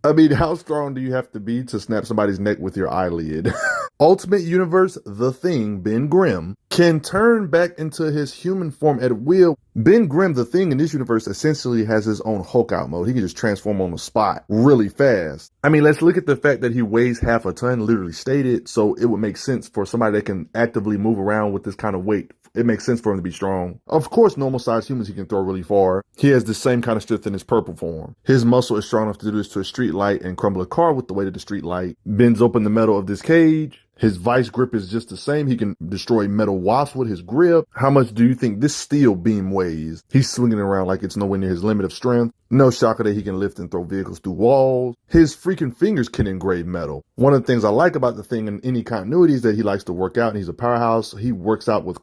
I mean, how strong do you have to be to snap somebody's neck with your eyelid? Ultimate Universe, the Thing, Ben Grimm, can turn back into his human form at will. Ben Grimm, the Thing, in this universe essentially has his own Hulk out mode. He can just transform on the spot really fast. I mean, let's look at the fact that he weighs half a ton, literally stated, so it would make sense for somebody that can actively move around with this kind of weight. It makes sense for him to be strong. Of course, normal-sized humans he can throw really far. He has the same kind of strength in his purple form. His muscle is strong enough to do this to a street light and crumble a car with the weight of the street light. Bends open the metal of this cage. His vice grip is just the same. He can destroy metal wasps with his grip. How much do you think this steel beam weighs? He's swinging it around like it's nowhere near his limit of strength. No shocker that he can lift and throw vehicles through walls. His freaking fingers can engrave metal. One of the things I like about the Thing in any continuity is that he likes to work out and he's a powerhouse. He works out with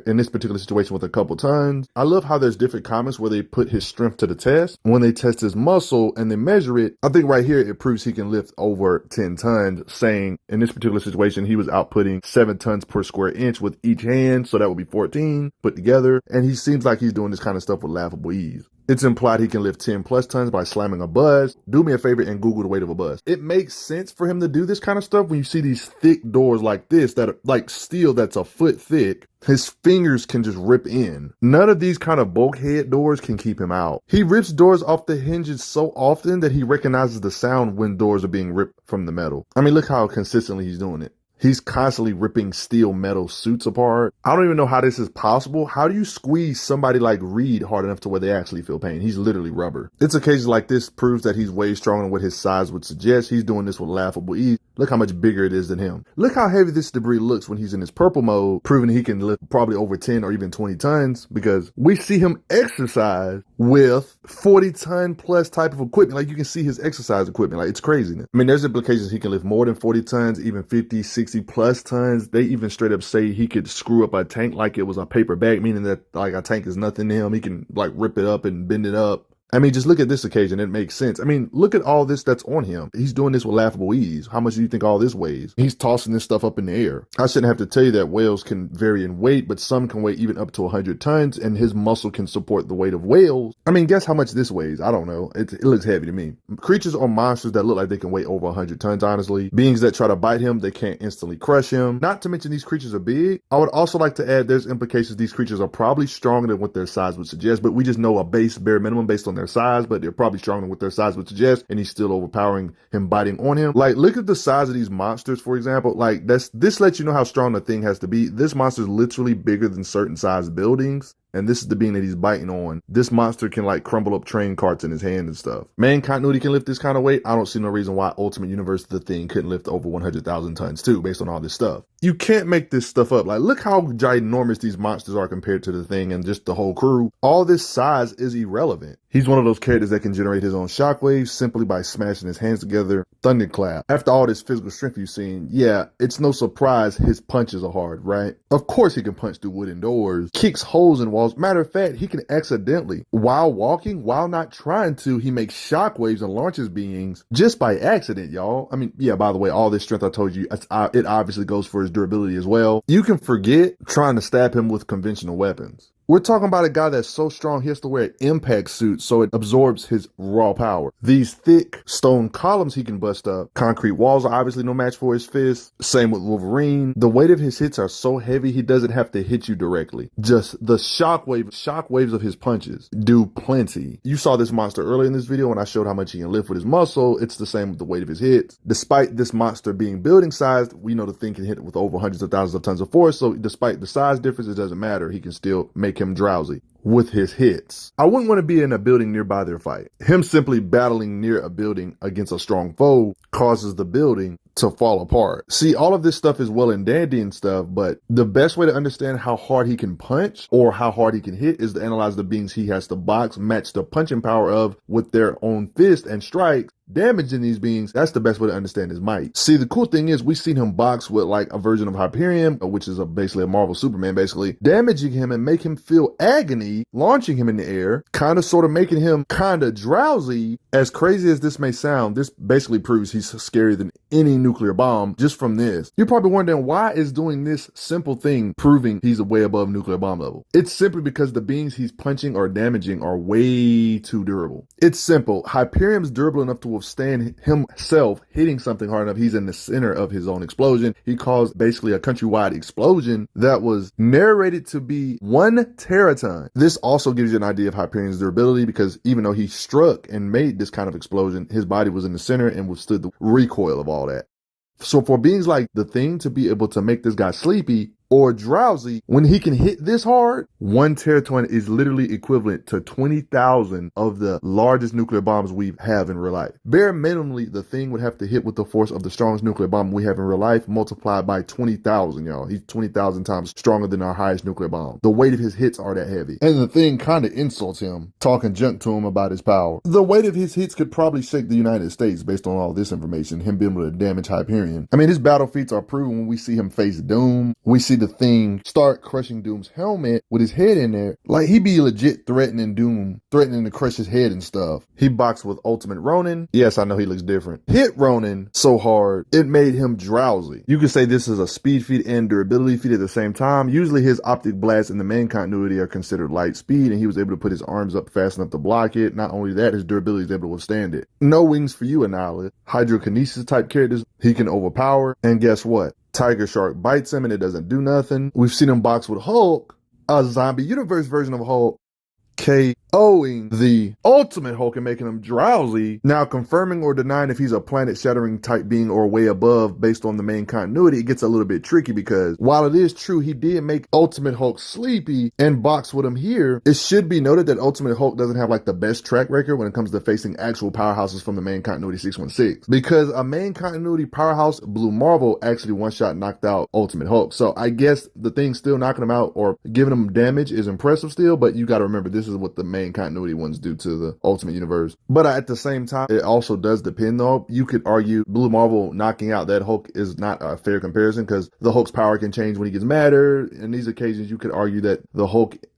in this particular situation with a couple tons. I love how there's different comments where they put his strength to the test. When they test his muscle and they measure it, I think right here it proves he can lift over 10 tons, saying in this particular situation he was outputting 7 tons per square inch with each hand, so that would be 14 put together. And he seems like he's doing this kind of stuff with laughable ease. It's implied he can lift 10 plus tons by slamming a buzz. Do me a favor and Google the weight of a buzz. It makes sense for him to do this kind of stuff when you see these thick doors like this that are like steel that's a foot thick. His fingers can just rip in. None of these kind of bulkhead doors can keep him out. He rips doors off the hinges so often that he recognizes the sound when doors are being ripped from the metal. I mean, look how consistently he's doing it. He's constantly ripping steel metal suits apart. I don't even know how this is possible. How do you squeeze somebody like Reed hard enough to where they actually feel pain? He's literally rubber. It's occasions like this proves that he's way stronger than what his size would suggest. He's doing this with laughable ease. Look how much bigger it is than him. Look how heavy this debris looks when he's in his purple mode, proving he can lift probably over 10 or even 20 tons because we see him exercise with 40-ton plus type of equipment. Like you can see his exercise equipment. Like it's craziness. I mean, there's implications he can lift more than 40 tons, even 50, 60 plus tons. They even straight up say he could screw up a tank like it was a paper bag, meaning that like a tank is nothing to him. He can like rip it up and bend it up. I mean, just look at this occasion. It makes sense. I mean, look at all this that's on him. He's doing this with laughable ease. How much do you think all this weighs? He's tossing this stuff up in the air. I shouldn't have to tell you that whales can vary in weight, but some can weigh even up to 100 tons, and his muscle can support the weight of whales. I mean, guess how much this weighs? I don't know. It looks heavy to me. Creatures or monsters that look like they can weigh over 100 tons, honestly. Beings that try to bite him, they can't instantly crush him. Not to mention these creatures are big. I would also like to add there's implications these creatures are probably stronger than what their size would suggest, but we just know a bare minimum based on their size, but they're probably stronger than what their size would suggest, and he's still overpowering him biting on him. Like, look at the size of these monsters, for example. Like, this lets you know how strong the Thing has to be. This monster is literally bigger than certain size buildings. And this is the being that he's biting on. This monster can like crumble up train carts in his hand and stuff. Man, continuity can lift this kind of weight. I don't see no reason why Ultimate Universe, the Thing, couldn't lift over 100,000 tons too, based on all this stuff. You can't make this stuff up. Like, look how ginormous these monsters are compared to the Thing and just the whole crew. All this size is irrelevant. He's one of those characters that can generate his own shockwaves simply by smashing his hands together. Thunderclap. After all this physical strength you've seen, yeah, it's no surprise his punches are hard, right? Of course he can punch through wooden doors, kicks holes in walls. Matter of fact, he can accidentally, while walking, while not trying to, he makes shockwaves and launches beings just by accident, y'all. I mean, yeah, by the way, all this strength I told you, it obviously goes for his durability as well. You can forget trying to stab him with conventional weapons. We're talking about a guy that's so strong he has to wear an impact suit so it absorbs his raw power. These thick stone columns he can bust up. Concrete walls are obviously no match for his fists. Same with Wolverine. The weight of his hits are so heavy he doesn't have to hit you directly. Just the shockwaves of his punches do plenty. You saw this monster earlier in this video when I showed how much he can lift with his muscle. It's the same with the weight of his hits. Despite this monster being building sized, we know the Thing can hit with over hundreds of thousands of tons of force. So despite the size difference, it doesn't matter. He can still make him drowsy with his hits. I wouldn't want to be in a building nearby their fight. Him simply battling near a building against a strong foe causes the building to fall apart. See, all of this stuff is well and dandy and stuff, but the best way to understand how hard he can punch or how hard he can hit is to analyze the beings he has to box, match the punching power of with their own fist and strikes, damaging these beings. That's the best way to understand his might. See, the cool thing is we've seen him box with like a version of Hyperion, which is basically a Marvel Superman, basically damaging him and make him feel agony, launching him in the air, kind of sort of making him kind of drowsy. As crazy as this may sound, this basically proves he's scarier than any nuclear bomb just from this. You're probably wondering, why is doing this simple thing proving he's way above nuclear bomb level? It's simply because the beings he's punching or damaging are way too durable. It's simple. Hyperium's durable enough to withstand himself hitting something hard enough. He's in the center of his own explosion. He caused basically a countrywide explosion that was narrated to be 1 teraton. This also gives you an idea of Hyperium's durability, because even though he struck and made this kind of explosion, his body was in the center and withstood the recoil of all that. So for beings like the Thing to be able to make this guy sleepy or drowsy when he can hit this hard, 1 teraton is literally equivalent to 20,000 of the largest nuclear bombs we have in real life. Bare minimally, the Thing would have to hit with the force of the strongest nuclear bomb we have in real life, multiplied by 20,000, y'all. He's 20,000 times stronger than our highest nuclear bomb. The weight of his hits are that heavy. And the Thing kind of insults him, talking junk to him about his power. The weight of his hits could probably shake the United States based on all this information, him being able to damage Hyperion. I mean, his battle feats are proven when we see him face Doom. We see the Thing start crushing Doom's helmet with his head in there. Like, he be legit threatening Doom, threatening to crush his head and stuff. He boxed with Ultimate Ronin. Yes, I know he looks different. Hit Ronin so hard, it made him drowsy. You could say this is a speed feat and durability feat at the same time. Usually his optic blasts in the main continuity are considered light speed, and he was able to put his arms up fast enough to block it. Not only that, his durability is able to withstand it. No wings for you, Annihilate. Hydrokinesis type characters, he can overpower. And guess what? Tiger Shark bites him and it doesn't do nothing. We've seen him box with Hulk, a zombie universe version of Hulk, KOing the Ultimate Hulk and making him drowsy. Now, confirming or denying if he's a planet-shattering type being or way above based on the main continuity, it gets a little bit tricky, because while it is true he did make Ultimate Hulk sleepy and box with him here, it should be noted that Ultimate Hulk doesn't have like the best track record when it comes to facing actual powerhouses from the main continuity 616, because a main continuity powerhouse, Blue Marvel, actually one-shot knocked out Ultimate Hulk. So I guess the Thing still knocking him out or giving him damage is impressive still, but you got to remember, this is what the main continuity ones do to the Ultimate Universe. But at the same time, it also does depend though. You could argue Blue Marvel knocking out that Hulk is not a fair comparison, because the Hulk's power can change when he gets madder. In these occasions, you could argue that the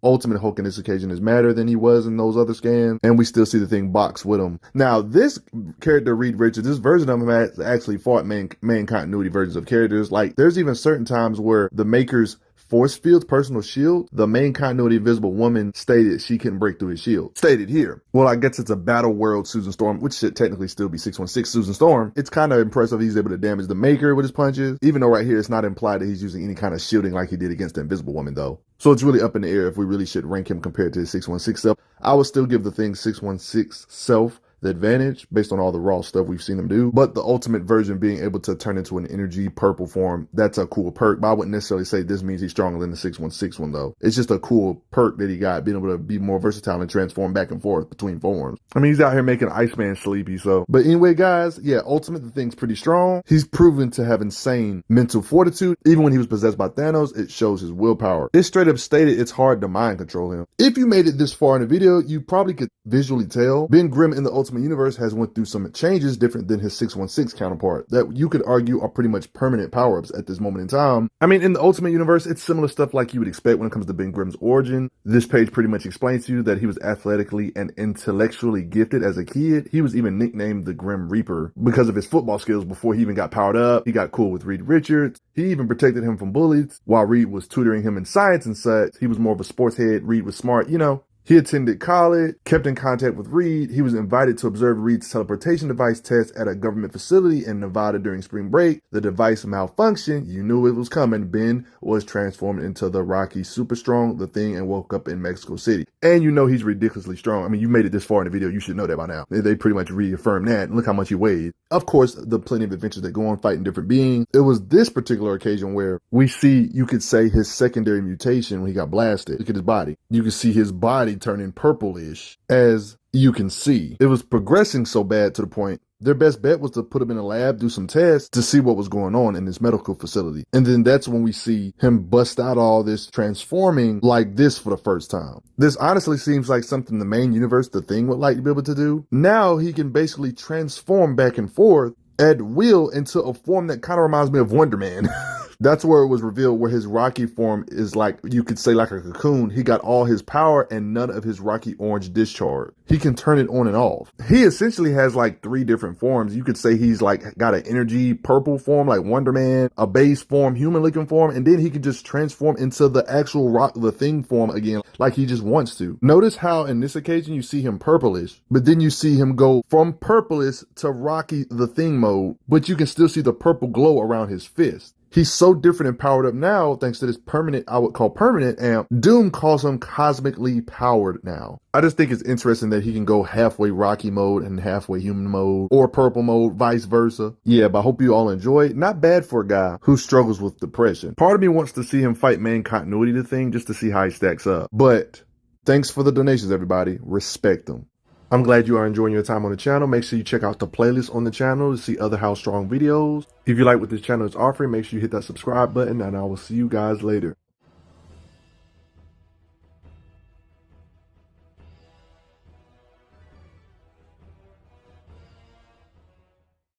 Ultimate Hulk in this occasion is madder than he was in those other scans, and we still see the Thing box with him. Now, this character, Reed Richards, this version of him has actually fought main continuity versions of characters. Like, there's even certain times where the Maker's force field's personal shield, the main continuity Invisible Woman stated she couldn't break through his shield. Stated here. Well, I guess it's a Battle World Susan Storm, which should technically still be 616 Susan Storm. It's kind of impressive he's able to damage the Maker with his punches, even though right here it's not implied that he's using any kind of shielding like he did against the Invisible Woman though. So it's really up in the air if we really should rank him compared to his 616 self. I would still give the Thing 616 self the advantage based on all the raw stuff we've seen him do. But the ultimate version being able to turn into an energy purple form, that's a cool perk. But I wouldn't necessarily say this means he's stronger than the 616 one though. It's just a cool perk that he got, being able to be more versatile and transform back and forth between forms. I mean, he's out here making Iceman sleepy, so. But anyway, guys, yeah, ultimate, the Thing's pretty strong. He's proven to have insane mental fortitude. Even when he was possessed by Thanos, it shows his willpower. It's straight up stated it's hard to mind control him. If you made it this far in the video, you probably could visually tell Ben Grimm in the Ultimate Universe has went through some changes different than his 616 counterpart that you could argue are pretty much permanent power-ups at this moment in time. I mean, in the Ultimate Universe, it's similar stuff like you would expect when it comes to Ben Grimm's origin. This page pretty much explains to you that he was athletically and intellectually gifted as a kid. He was even nicknamed the Grim Reaper because of his football skills before he even got powered up. He got cool with Reed Richards. He even protected him from bullies while Reed was tutoring him in science and such. He was more of a sports head. Reed was smart, you know. He attended college, kept in contact with Reed. He was invited to observe Reed's teleportation device test at a government facility in Nevada during spring break. The device malfunctioned. You knew it was coming. Ben was transformed into the Rocky Super Strong, the Thing, and woke up in Mexico City. And you know he's ridiculously strong. I mean, you made it this far in the video. You should know that by now. They pretty much reaffirmed that. Look how much he weighed. Of course, the plenty of adventures that go on fighting different beings. It was this particular occasion where we see, you could say, his secondary mutation when he got blasted. Look at his body. You can see his body turning purplish, as you can see. It was progressing so bad to the point their best bet was to put him in a lab, do some tests to see what was going on in this medical facility. And then that's when we see him bust out all this transforming like this for the first time. This honestly seems like something the main universe, the Thing, would like to be able to do. Now he can basically transform back and forth at will into a form that kind of reminds me of Wonder Man. That's where it was revealed where his Rocky form is like, you could say like a cocoon. He got all his power and none of his Rocky orange discharge. He can turn it on and off. He essentially has like 3 different forms. You could say he's like got an energy purple form like Wonder Man, a base form, human looking form, and then he can just transform into the actual the Thing form again like he just wants to. Notice how in this occasion you see him purplish, but then you see him go from purplish to Rocky the Thing mode, but you can still see the purple glow around his fist. He's so different and powered up now thanks to this permanent, I would call permanent amp. Doom calls him cosmically powered now. I just think it's interesting that he can go halfway Rocky mode and halfway human mode, or purple mode, vice versa. Yeah, but I hope you all enjoy. Not bad for a guy who struggles with depression. Part of me wants to see him fight main continuity the Thing just to see how he stacks up. But thanks for the donations, everybody. Respect them. I'm glad you are enjoying your time on the channel. Make sure you check out the playlist on the channel to see other How Strong videos. If you like what this channel is offering, make sure you hit that subscribe button, and I will see you guys later.